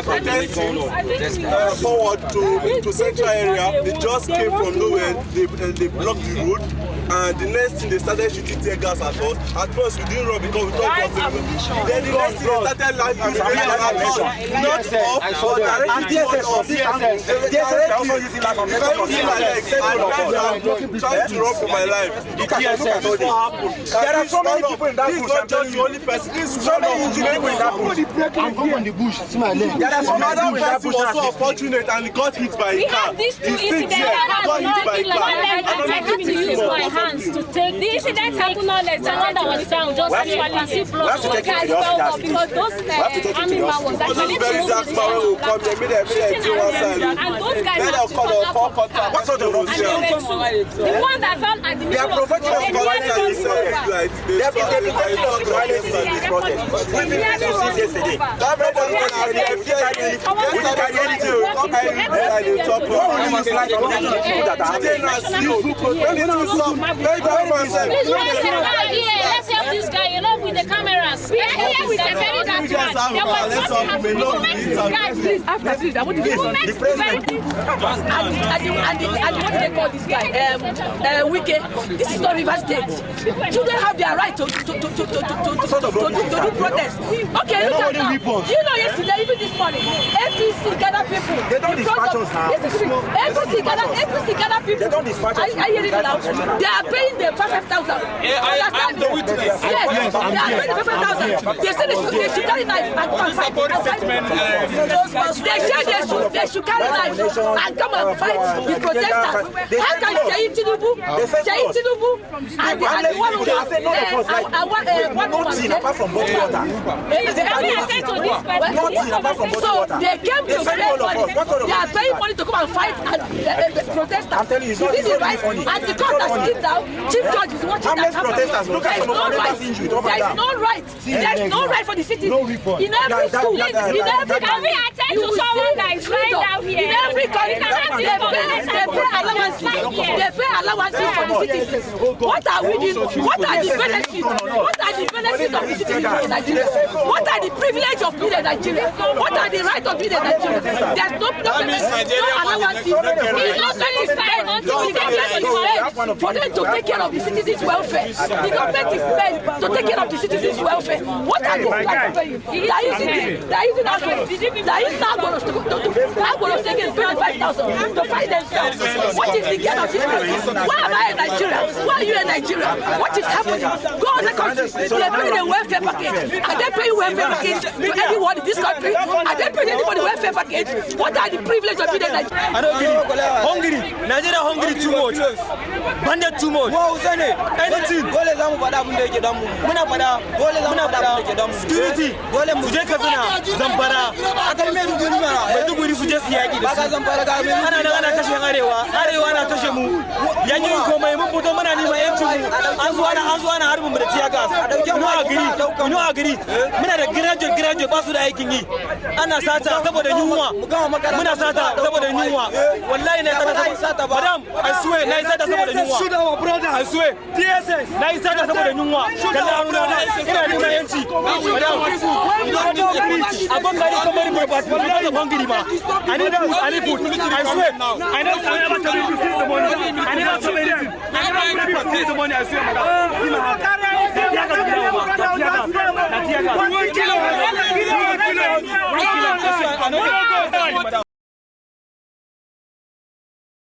protesting forward to central area. They just came from nowhere. They blocked the road. And the next thing they started shooting tear gas at us. At first we didn't run because we thought it was a then the next thing they started like using at us. Not off, but directly on us. DSS also using like trying to run for my life. There are so many people in that bush. This is not just the only person. This is so many people in that bush. I'm from the bush. There are some other person was so unfortunate and he got hit by a car. These two incidents got hit by a car. To take the incident happened not less than one that was down just actually see blood because those army man was actually and those guys have to come up what sort of road? The one that fell at the middle of the road. Let's help this guy, you know, with the cameras. We are here with the very that please, after this, I want to get and what do they call this guy? Wike. This is not River State. Children have their right to do protest. Okay, look at now. You know, yesterday, even this morning, APC gather people. They don't dispatch us now. APC gather people. They don't dispatch us. I hear it now. They are paying them 5,000. I'm the witness. Yes, they are paying 5,000. They say they should carry knife and come and fight. They say they should carry knife and come and fight the protesters. How can Tinubu and the one who nothing apart from bottled water. So they came to pay money. They are paying money to come and fight protesters. I'm telling you, it's not right. And the court has sit down. Chief Judge is watching that protesters. Look at some of them injured. There is no right. There is no right for the citizens. In every school, in every can we attend to someone that is right down here? In every country, they pay allowances. They pay allowances for the citizens. What are we doing? What are the benefits? What are the benefits of the citizens in Nigeria? What are the privileges of being in Nigeria? What are the rights of being in Nigeria? There's no allowances. It's not satisfied until we get for them to take care of the citizens' welfare. The government is paid to take care of the citizens' welfare. What are these guys paying? They are using that way. They are using Agboros taking 25,000 to fight themselves. What is the gain of this country? Why am I in Nigeria? Why are you in Nigeria? What is happening? Go other countries. They pay the welfare package. Are they paying welfare package to anyone in this country? Are they paying anybody welfare package? What are the privileges of being in Nigeria? I don't believe. Hungry. Nigeria hungry too much. Bandit too much. Anything. Security. Suje Kaduna, Zamfara. Maiduguri suje siyaki da su. Ana kashe arewa na kashe mu. Yakin komai mun fito muna neman yancin mu. An zo ana harbin mu da tiya gas. Ino agiri. Muna da graduate ba su da aikin yi. Ana sata saboda yunwa. Muna sata saboda yunwa. Wallahi na sata. Madam, I swear na sata saboda yunwa. Shoot our brother, I swear. DSS na sata saboda yunwa. Kalla ina neman yanci. Madam, abang gari kamar mai ba ta da bangiri ba. I need food. I swear. I never tell you to seize the money. I never tell you anything. I never tell you to seize the money. I swear, madam.